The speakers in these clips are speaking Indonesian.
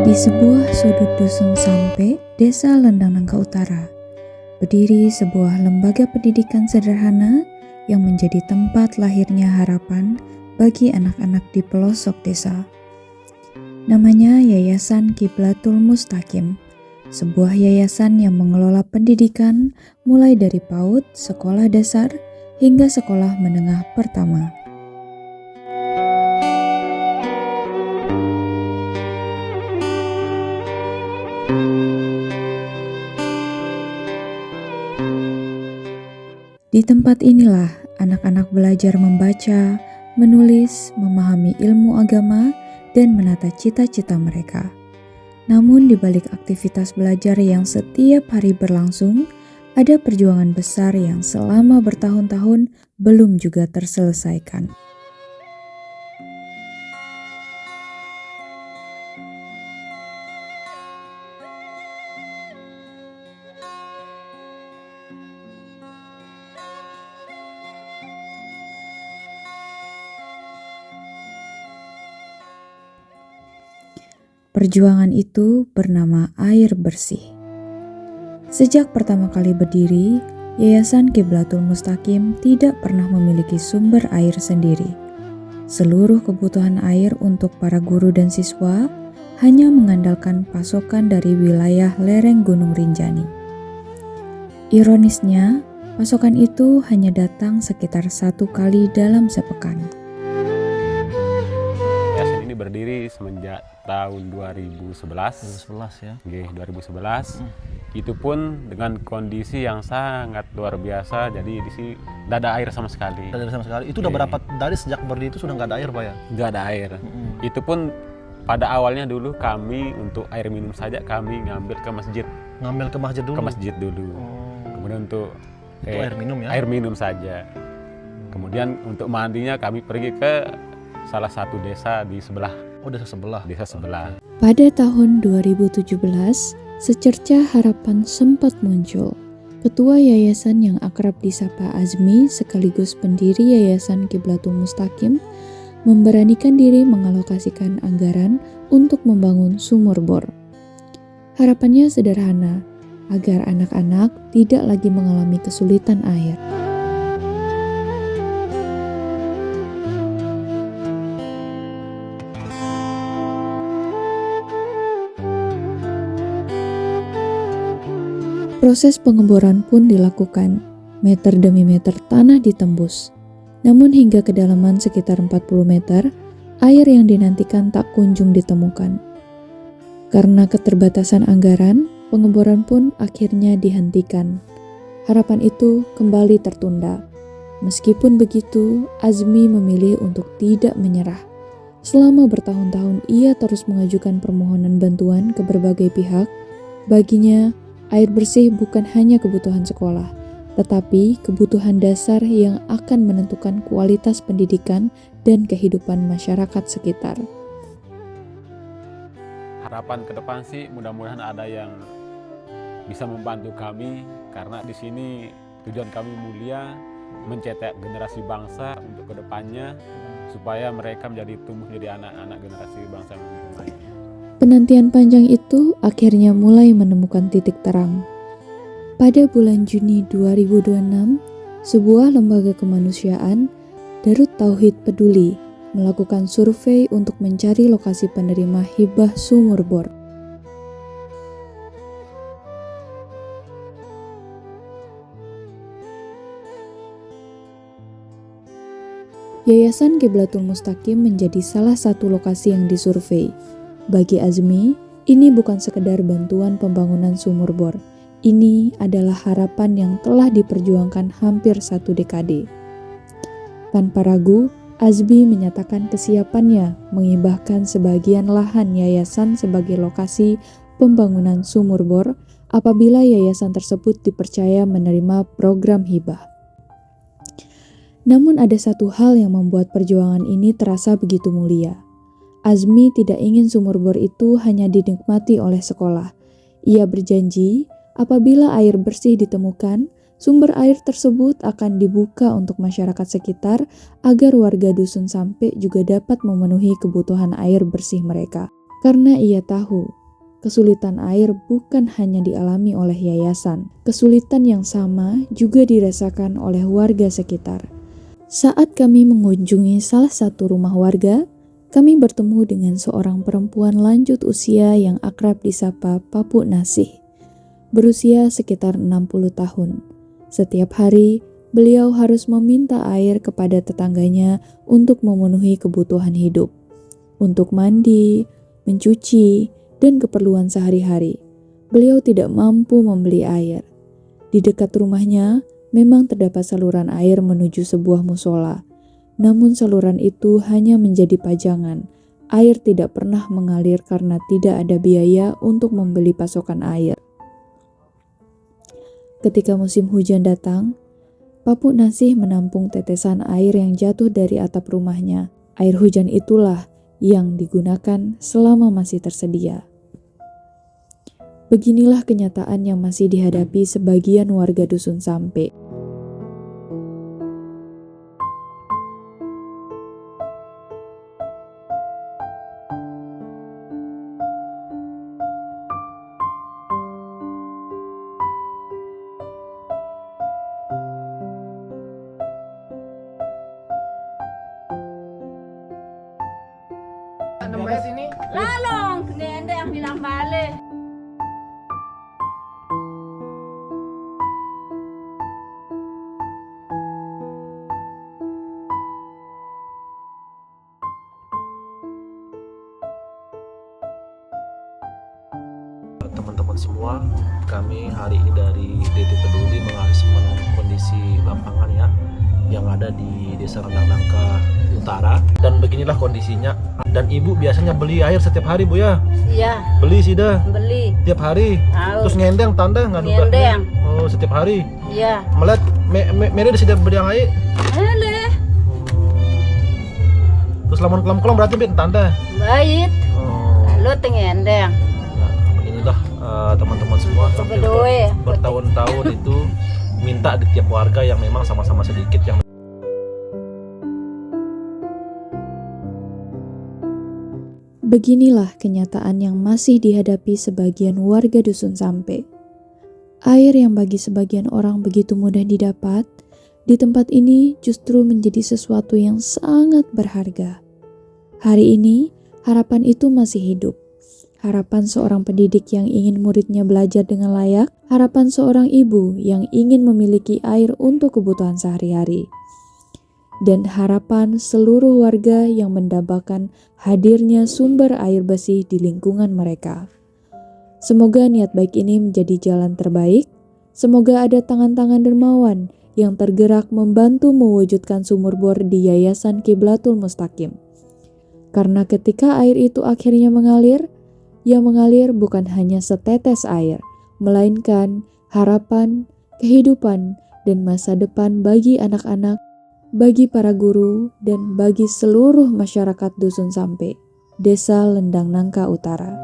Di sebuah sudut dusun Sampe, Desa Lendang Nangka Utara, berdiri sebuah lembaga pendidikan sederhana yang menjadi tempat lahirnya harapan bagi anak-anak di pelosok desa. Namanya Yayasan Qiblatul Mustaqim, sebuah yayasan yang mengelola pendidikan mulai dari PAUD, sekolah dasar, hingga sekolah menengah pertama. Di tempat inilah anak-anak belajar membaca, menulis, memahami ilmu agama, dan menata cita-cita mereka. Namun di balik aktivitas belajar yang setiap hari berlangsung, ada perjuangan besar yang selama bertahun-tahun belum juga terselesaikan. Perjuangan itu bernama air bersih. Sejak pertama kali berdiri, Yayasan Qiblatul Mustaqim tidak pernah memiliki sumber air sendiri. Seluruh kebutuhan air untuk para guru dan siswa hanya mengandalkan pasokan dari wilayah lereng Gunung Rinjani. Ironisnya, pasokan itu hanya datang sekitar 1 kali dalam sepekan. Yayasan ini berdiri semenjak tahun 2011 ya. 2011. Itu pun dengan kondisi yang sangat luar biasa, jadi di sini tidak ada air sama sekali. Tidak ada sama sekali. Itu udah berapa dari sejak berdiri itu sudah nggak ada air, Pak ya? Tidak ada air. Itu pun pada awalnya dulu kami untuk air minum saja kami ngambil ke masjid. Ngambil ke masjid dulu. Ke masjid dulu. Kemudian untuk itu air minum ya? Air minum saja. Kemudian untuk mandinya kami pergi ke salah satu desa di sebelah. Oh, desa sebelah. Desa sebelah. Pada tahun 2017, secerca harapan sempat muncul. Ketua yayasan yang akrab disapa Azmi sekaligus pendiri Yayasan Qiblatul Mustaqim memberanikan diri mengalokasikan anggaran untuk membangun sumur bor. Harapannya sederhana, agar anak-anak tidak lagi mengalami kesulitan air. Proses pengeboran pun dilakukan, meter demi meter tanah ditembus. Namun hingga kedalaman sekitar 40 meter, air yang dinantikan tak kunjung ditemukan. Karena keterbatasan anggaran, pengeboran pun akhirnya dihentikan. Harapan itu kembali tertunda. Meskipun begitu, Azmi memilih untuk tidak menyerah. Selama bertahun-tahun ia terus mengajukan permohonan bantuan ke berbagai pihak. Baginya, air bersih bukan hanya kebutuhan sekolah, tetapi kebutuhan dasar yang akan menentukan kualitas pendidikan dan kehidupan masyarakat sekitar. Harapan ke depan sih mudah-mudahan ada yang bisa membantu kami, karena di sini tujuan kami mulia, mencetak generasi bangsa untuk kedepannya, supaya mereka menjadi tumbuh menjadi anak-anak generasi bangsa yang lebih baik. Penantian panjang itu akhirnya mulai menemukan titik terang. Pada bulan Juni 2026, sebuah lembaga kemanusiaan, Darut Tauhid Peduli, melakukan survei untuk mencari lokasi penerima hibah sumur bor. Yayasan Qiblatul Mustaqim menjadi salah satu lokasi yang disurvei. Bagi Azmi, ini bukan sekedar bantuan pembangunan sumur bor. Ini adalah harapan yang telah diperjuangkan hampir 1 dekade. Tanpa ragu, Azmi menyatakan kesiapannya menghibahkan sebagian lahan yayasan sebagai lokasi pembangunan sumur bor apabila yayasan tersebut dipercaya menerima program hibah. Namun ada satu hal yang membuat perjuangan ini terasa begitu mulia. Azmi tidak ingin sumur bor itu hanya dinikmati oleh sekolah. Ia berjanji apabila air bersih ditemukan, sumber air tersebut akan dibuka untuk masyarakat sekitar agar warga Dusun Sampe juga dapat memenuhi kebutuhan air bersih mereka. Karena ia tahu, kesulitan air bukan hanya dialami oleh yayasan, kesulitan yang sama juga dirasakan oleh warga sekitar. Saat kami mengunjungi salah satu rumah warga, kami bertemu dengan seorang perempuan lanjut usia yang akrab disapa Papu Nasih, berusia sekitar 60 tahun. Setiap hari, beliau harus meminta air kepada tetangganya untuk memenuhi kebutuhan hidup, untuk mandi, mencuci, dan keperluan sehari-hari. Beliau tidak mampu membeli air. Di dekat rumahnya, memang terdapat saluran air menuju sebuah musola. Namun saluran itu hanya menjadi pajangan. Air tidak pernah mengalir karena tidak ada biaya untuk membeli pasokan air. Ketika musim hujan datang, Papu Nasih menampung tetesan air yang jatuh dari atap rumahnya. Air hujan itulah yang digunakan selama masih tersedia. Beginilah kenyataan yang masih dihadapi sebagian warga Dusun Sampe. Sampai sini Lalong, kende yang bilang balik. Teman-teman semua, kami hari ini dari DT Peduli mengasesmen kondisi lapangan ya yang ada di Desa Rendang Nangka Utara, dan beginilah kondisinya. Dan ibu biasanya beli air setiap hari bu ya? Iya, Beli sih dah beli. tiap hari. Tahu. Terus ngendeng tanda nggak duga? Ngendeng. Oh setiap hari. Iya. Melihat mere di setiap beli air. Ele, Terus lamun kelam berarti bin tanda. baik. Oh. Lalu tengendeng. Nah, inilah teman-teman semua hampir Berdoa. bertahun-tahun itu minta di tiap warga yang memang sama-sama sedikit yang Beginilah kenyataan yang masih dihadapi sebagian warga Dusun Sampe. Air yang bagi sebagian orang begitu mudah didapat, di tempat ini justru menjadi sesuatu yang sangat berharga. Hari ini, harapan itu masih hidup. Harapan seorang pendidik yang ingin muridnya belajar dengan layak, harapan seorang ibu yang ingin memiliki air untuk kebutuhan sehari-hari, dan harapan seluruh warga yang mendambakan hadirnya sumber air bersih di lingkungan mereka. Semoga niat baik ini menjadi jalan terbaik. Semoga ada tangan-tangan dermawan yang tergerak membantu mewujudkan sumur bor di Yayasan Kiblatul Mustaqim. Karena ketika air itu akhirnya mengalir, yang mengalir bukan hanya setetes air, melainkan harapan, kehidupan, dan masa depan bagi anak-anak, bagi para guru, dan bagi seluruh masyarakat Dusun Sampe, Desa Lendang Nangka Utara.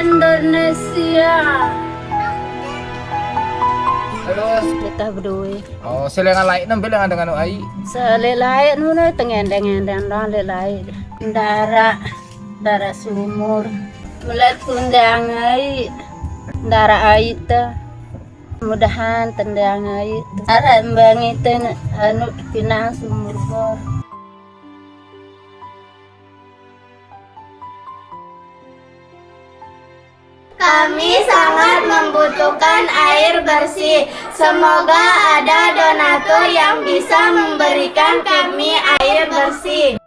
Indonesia. terus Kita berdua. oh selengan lain nem bilang dengan ai Selelai nuna tengendeng-endeng dong lelai. Dara sumur. Mulai tundang ai. Dara ai teh. Mudahan tendang ai. Dara embang itu anu pinang sumur bor. Kami sangat membutuhkan air bersih. Semoga ada donatur yang bisa memberikan kami air bersih.